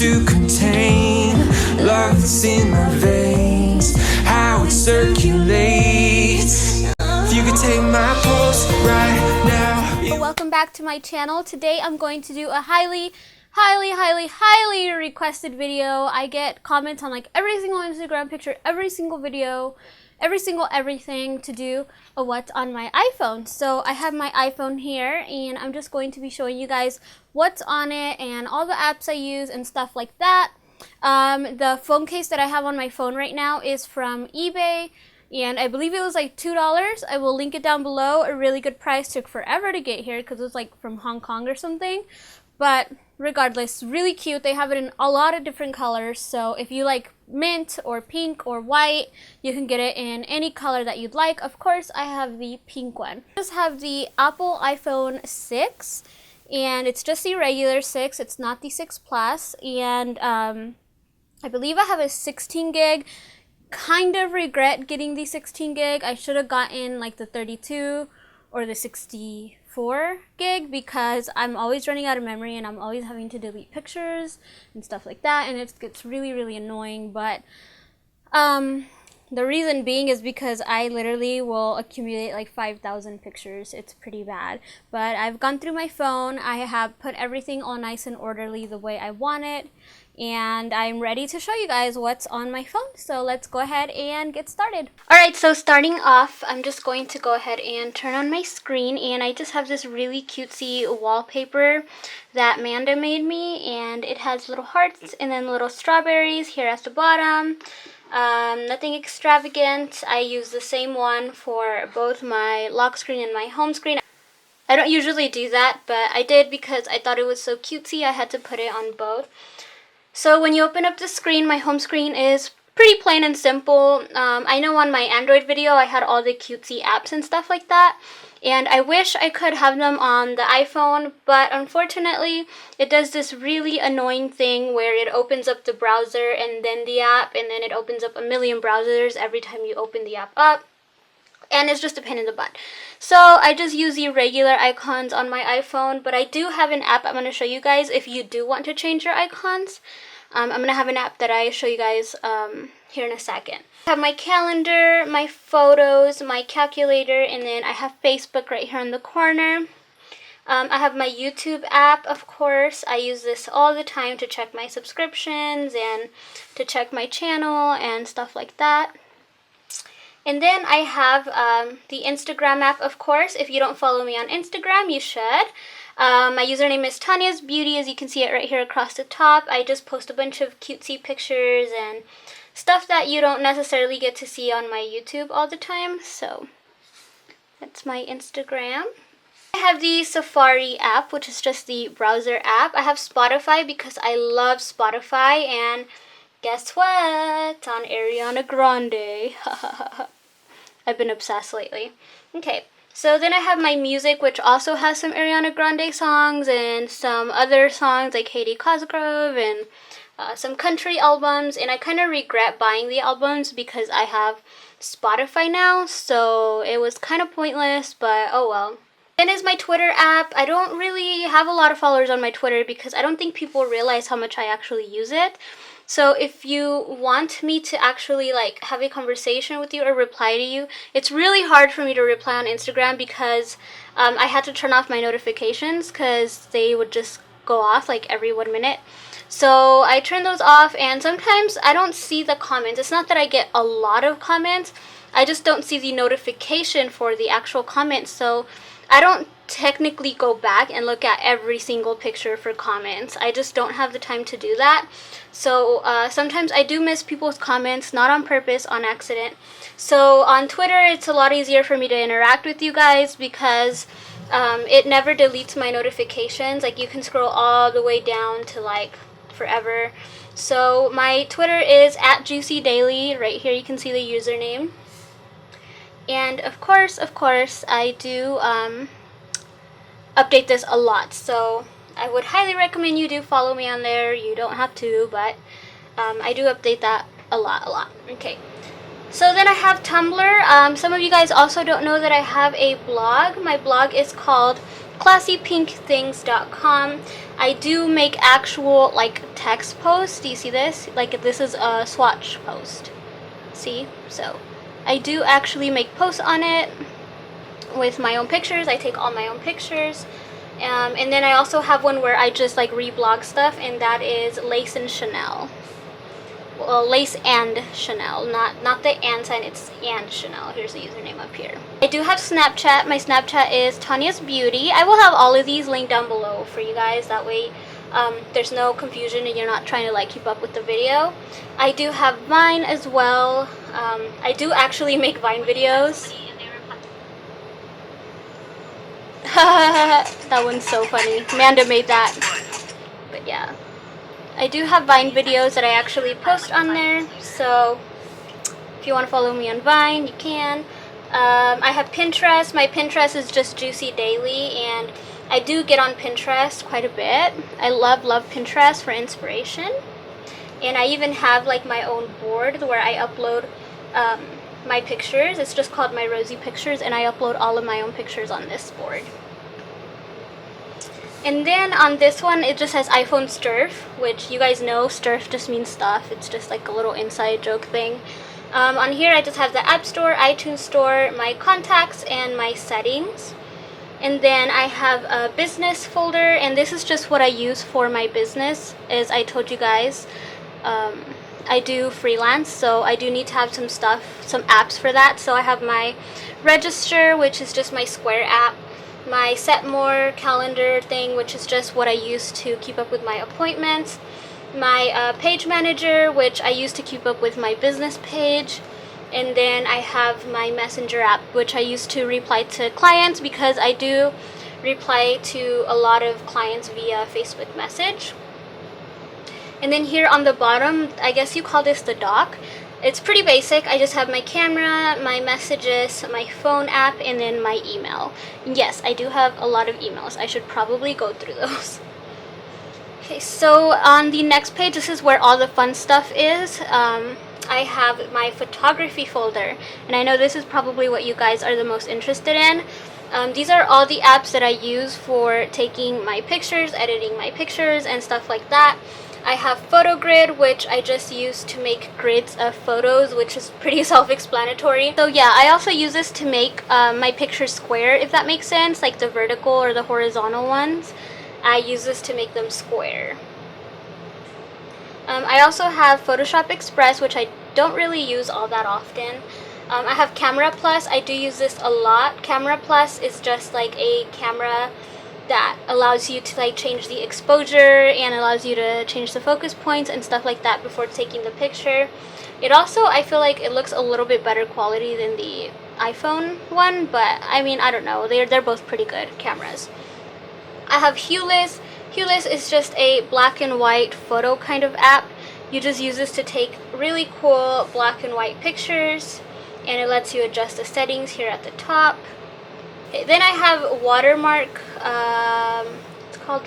to contain love that's in my veins, how it circulates. If you could take my pulse right now. Welcome back to my channel. Today I'm going to do a highly requested video. I get comments on like every single Instagram picture, every single video, every single everything to do a what's on my iPhone. So I have my iPhone here and I'm just going to be showing you guys what's on it and all the apps I use and stuff like that. The phone case that I have on my phone right now is from eBay and I believe it was like $2. I will link it down below. A really good price. Took forever to get here because it was like from Hong Kong or something. But regardless, really cute. They have it in a lot of different colors. So if you like mint or pink or white, you can get it in any color that you'd like. Of course, I have the pink one. I just have the Apple iPhone 6 and it's just the regular 6. It's not the 6 Plus. And I believe I have a 16 gig. Kind of regret getting the 16 gig. I should have gotten like the 32 or the 64 gig because I'm always running out of memory and I'm always having to delete pictures and stuff like that, and it gets really annoying. But the reason being is because I literally will accumulate like 5,000 pictures. It's pretty bad. But I've gone through my phone. I have put everything all nice and orderly the way I want it. And I'm ready to show you guys what's on my phone. So let's go ahead and get started. Alright, so starting off, I'm just going to go ahead and turn on my screen. And I just have this really cutesy wallpaper that Manda made me. And it has little hearts and then little strawberries here at the bottom. Nothing extravagant. I use the same one for both my lock screen and my home screen. I don't usually do that, but I did because I thought it was so cutesy. I had to put it on both. So when you open up the screen, my home screen is pretty plain and simple. I know on my Android video I had all the cutesy apps and stuff like that. And I wish I could have them on the iPhone, but unfortunately it does this really annoying thing where it opens up the browser and then the app, and then it opens up a million browsers every time you open the app up. And it's just a pain in the butt. So I just use the regular icons on my iPhone, but I do have an app I'm going to show you guys if you do want to change your icons. I'm going to have an app that I show you guys here in a second. I have my calendar, my photos, my calculator, and then I have Facebook right here in the corner. I have my YouTube app, of course. I use this all the time to check my subscriptions and to check my channel and stuff like that. And then I have the Instagram app, of course. If you don't follow me on Instagram, you should. My username is thaniasbeauty, as you can see it right here across the top. I just post a bunch of cutesy pictures and stuff that you don't necessarily get to see on my YouTube all the time. So that's my Instagram. I have the Safari app, which is just the browser app. I have Spotify because I love Spotify, and guess what? It's on Ariana Grande. I've been obsessed lately. Okay, so then I have my music, which also has some Ariana Grande songs and some other songs like Katie Cosgrove and some country albums. And I kind of regret buying the albums because I have Spotify now, so it was kind of pointless, but oh well. Then is my Twitter app. I don't really have a lot of followers on my Twitter because I don't think people realize how much I actually use it. So if you want me to actually like have a conversation with you or reply to you, it's really hard for me to reply on Instagram because I had to turn off my notifications because they would just go off like every 1 minute. So I turn those off, and sometimes I don't see the comments. It's not that I get a lot of comments, I just don't see the notification for the actual comments. So I don't technically go back and look at every single picture for comments. I just don't have the time to do that. So sometimes I do miss people's comments, not on purpose, on accident. So on Twitter, it's a lot easier for me to interact with you guys because it never deletes my notifications. Like, you can scroll all the way down to like forever. So my Twitter is @JuicyDaily. Right here you can see the username. And of course, I do update this a lot. So I would highly recommend you do follow me on there. You don't have to, but I do update that a lot. Okay. So then I have Tumblr. Some of you guys also don't know that I have a blog. My blog is called classypinkthings.com. I do make actual like text posts. Do you see this? Like this is a swatch post. See? So I do actually make posts on it with my own pictures. I take all my own pictures. And then I also have one where I just like reblog stuff, and that is Lace and Chanel. Well, Lace and Chanel, not the and sign, it's and Chanel. Here's the username up here. I do have Snapchat. My Snapchat is Thania's Beauty. I will have all of these linked down below for you guys. That way there's no confusion and you're not trying to like keep up with the video. I do have Vine as well. I do actually make Vine videos. That one's so funny. Amanda made that. But yeah. I do have Vine videos that I actually post on there, so if you want to follow me on Vine, you can. I have Pinterest. My Pinterest is just Juicy Daily, and I do get on Pinterest quite a bit. I love Pinterest for inspiration. And I even have like my own board where I upload my pictures. It's just called My Rosy Pictures, and I upload all of my own pictures on this board. And then on this one, it just says iPhone Sturf, which you guys know Sturf just means stuff. It's just like a little inside joke thing. On here, I just have the App Store, iTunes Store, my contacts, and my settings. And then I have a business folder, and this is just what I use for my business. As I told you guys, I do freelance, so I do need to have some apps for that. So I have my Register, which is just my Square app. My Set More calendar thing, which is just what I use to keep up with my appointments. My Page Manager, which I use to keep up with my business page. And then I have my Messenger app, which I use to reply to clients, because I do reply to a lot of clients via Facebook message. And then here on the bottom, I guess you call this the dock. It's pretty basic. I just have my camera, my messages, my phone app, and then my email. And yes, I do have a lot of emails. I should probably go through those. Okay, so on the next page, this is where all the fun stuff is. I have my photography folder, and I know this is probably what you guys are the most interested in. These are all the apps that I use for taking my pictures, editing my pictures, and stuff like that. I have PhotoGrid, which I just use to make grids of photos, which is pretty self-explanatory. So yeah, I also use this to make my pictures square, if that makes sense, like the vertical or the horizontal ones. I use this to make them square. I also have Photoshop Express, which I don't really use all that often. I have Camera Plus. I do use this a lot. Camera Plus is just like a camera that allows you to like change the exposure and allows you to change the focus points and stuff like that before taking the picture. It also, I feel like it looks a little bit better quality than the iPhone one, but I mean, I don't know, they're both pretty good cameras. I have Hueless. Hueless is just a black and white photo kind of app. You just use this to take really cool black and white pictures, and it lets you adjust the settings here at the top. Then I have Watermark. It's called,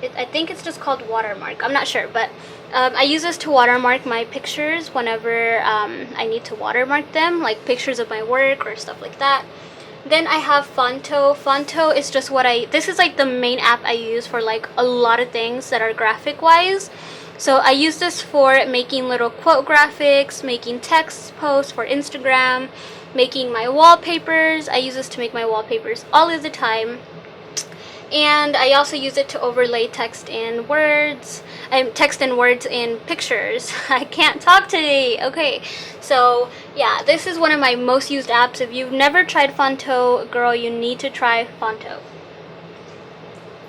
I think it's just called Watermark. I'm not sure, but I use this to watermark my pictures whenever I need to watermark them, like pictures of my work or stuff like that. Then I have Fonto. Fonto is just this is like the main app I use for like a lot of things that are graphic wise. So I use this for making little quote graphics, making text posts for Instagram, making my wallpapers. I use this to make my wallpapers all of the time. And I also use it to overlay text and words in pictures. I can't talk today. Okay, so yeah, this is one of my most used apps. If you've never tried Fonto, girl, you need to try Fonto.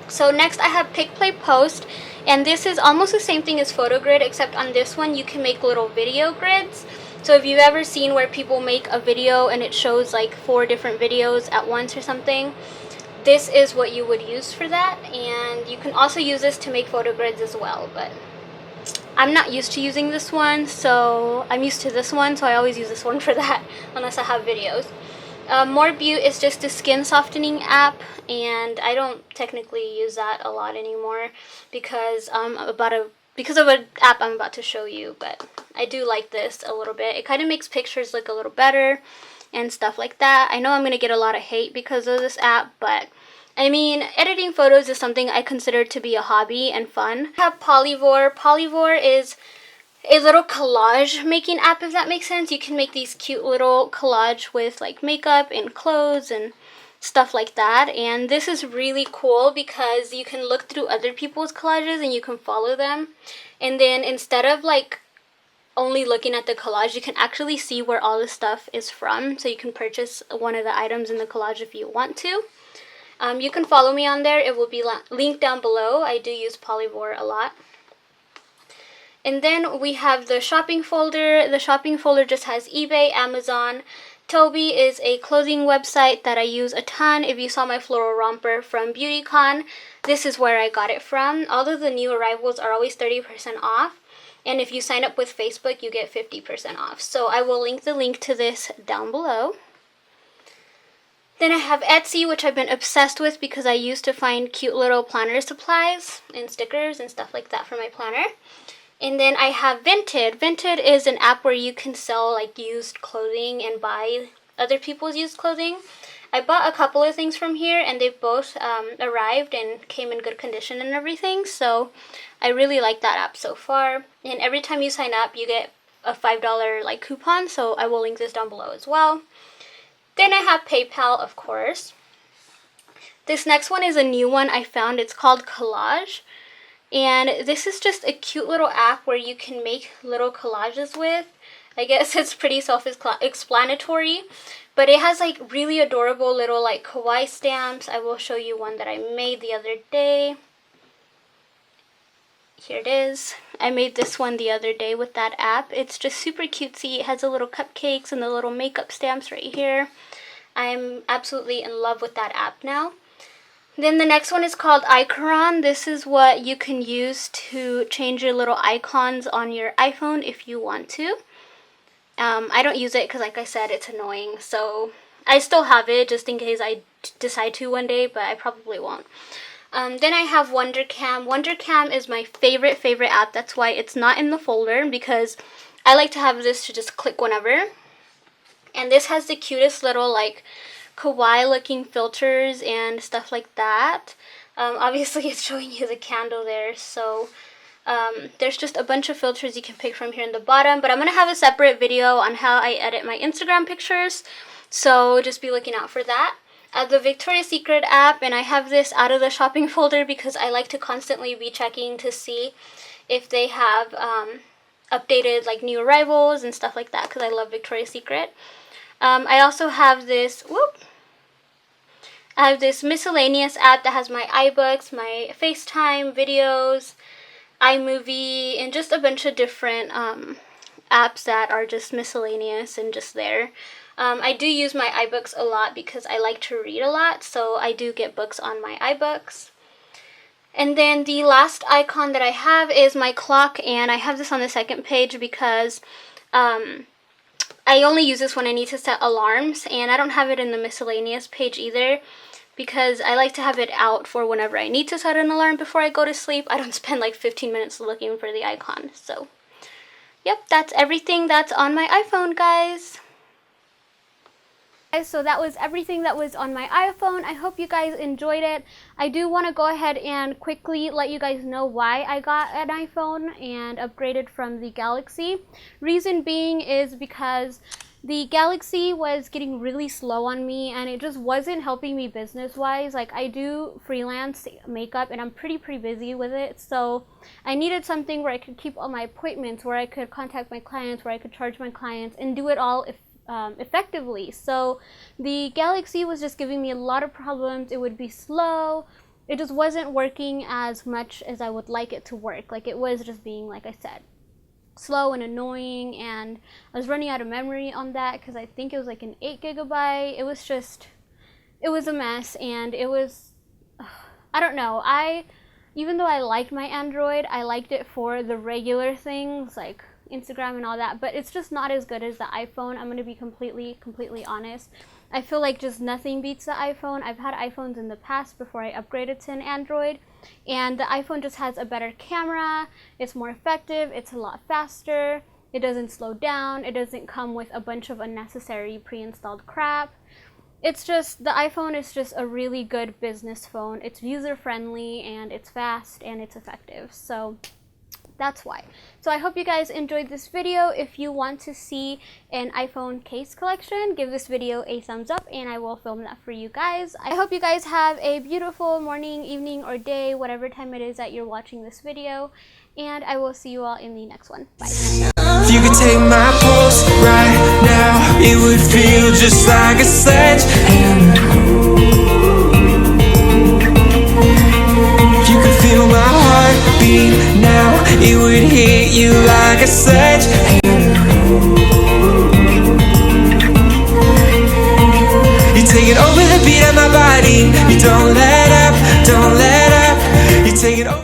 So next I have Pick Play Post, and this is almost the same thing as PhotoGrid, except on this one you can make little video grids. So if you've ever seen where people make a video and it shows like 4 different videos at once or something, this is what you would use for that. And you can also use this to make photo grids as well, but I'm not used to using this one, so I'm used to this one, so I always use this one for that unless I have videos. More Beauty is just a skin softening app, and I don't technically use that a lot anymore because of an app I'm about to show you, but I do like this a little bit. It kind of makes pictures look a little better and stuff like that. I know I'm going to get a lot of hate because of this app, but I mean, editing photos is something I consider to be a hobby and fun. I have Polyvore. Polyvore is a little collage making app, if that makes sense. You can make these cute little collage with like makeup and clothes and stuff like that. And this is really cool because you can look through other people's collages and you can follow them. And then instead of like only looking at the collage, you can actually see where all the stuff is from. So you can purchase one of the items in the collage if you want to. You can follow me on there. It will be linked down below. I do use Polyvore a lot. And then we have the shopping folder. The shopping folder just has eBay, Amazon. Toby is a clothing website that I use a ton. If you saw my floral romper from BeautyCon, this is where I got it from. All of the new arrivals are always 30% off. And if you sign up with Facebook, you get 50% off. So I will link the link to this down below. Then I have Etsy, which I've been obsessed with because I used to find cute little planner supplies and stickers and stuff like that for my planner. And then I have Vinted. Vinted is an app where you can sell like used clothing and buy other people's used clothing. I bought a couple of things from here and they both arrived and came in good condition and everything. So I really like that app so far. And every time you sign up, you get a $5 like coupon. So I will link this down below as well. Then I have PayPal, of course. This next one is a new one I found. It's called Collage. And this is just a cute little app where you can make little collages with. I guess it's pretty self-explanatory, but it has like really adorable little like kawaii stamps. I will show you one that I made the other day. Here it is. I made this one the other day with that app. It's just super cutesy. It has the little cupcakes and the little makeup stamps right here. I'm absolutely in love with that app now. Then the next one is called Icaron. This is what you can use to change your little icons on your iPhone if you want to. I don't use it because, like I said, it's annoying. So I still have it just in case I decide to one day, but I probably won't. Then I have WonderCam. WonderCam is my favorite app. That's why it's not in the folder, because I like to have this to just click whenever. And this has the cutest little like kawaii looking filters and stuff like that. Obviously it's showing you the candle there, so there's just a bunch of filters you can pick from here in the bottom, but I'm gonna have a separate video on how I edit my Instagram pictures, so just be looking out for that. The Victoria's Secret app, and I have this out of the shopping folder because I like to constantly be checking to see if they have updated like new arrivals and stuff like that, because I love Victoria's Secret. I also have this, I have this Miscellaneous app that has my iBooks, my FaceTime, videos, iMovie, and just a bunch of different apps that are just miscellaneous and just there. I do use my iBooks a lot because I like to read a lot, so I do get books on my iBooks. And then the last icon that I have is my clock, and I have this on the second page because I only use this when I need to set alarms, and I don't have it in the miscellaneous page either because I like to have it out for whenever I need to set an alarm before I go to sleep. I don't spend like 15 minutes looking for the icon. So, yep, that's everything that's on my iPhone, guys. So that was everything that was on my iPhone. I hope you guys enjoyed it. I do want to go ahead and quickly let you guys know why I got an iPhone and upgraded from the Galaxy. Reason being is because the Galaxy was getting really slow on me and it just wasn't helping me business-wise. Like, I do freelance makeup and I'm pretty busy with it, so I needed something where I could keep all my appointments, where I could contact my clients, where I could charge my clients and do it all effectively. So the Galaxy was just giving me a lot of problems. It would be slow. It just wasn't working as much as I would like it to work. Like, it was just being, like I said, slow and annoying, and I was running out of memory on that because I think it was like an 8 GB. It was just, it was a mess, and it was, I don't know, even though I liked my Android, I liked it for the regular things like Instagram and all that, but it's just not as good as the iPhone. I'm gonna be completely honest. I feel like just nothing beats the iPhone. I've had iPhones in the past before I upgraded to an Android, and the iPhone just has a better camera, it's more effective, it's a lot faster, it doesn't slow down, it doesn't come with a bunch of unnecessary pre-installed crap. it's just, the iPhone is just a really good business phone. It's user friendly and it's fast and it's effective. So that's why. So I hope you guys enjoyed this video. If you want to see an iPhone case collection, give this video a thumbs up and I will film that for you guys. I hope you guys have a beautiful morning, evening, or day, whatever time it is that you're watching this video. And I will see you all in the next one. Bye. If you could take my pulse right now, it would feel just like a sledgehammer. If you could feel my heartbeat now, it would hit you like a sledgehammer. You're taking over the beat of my body. You don't let up, don't let up. You take it over.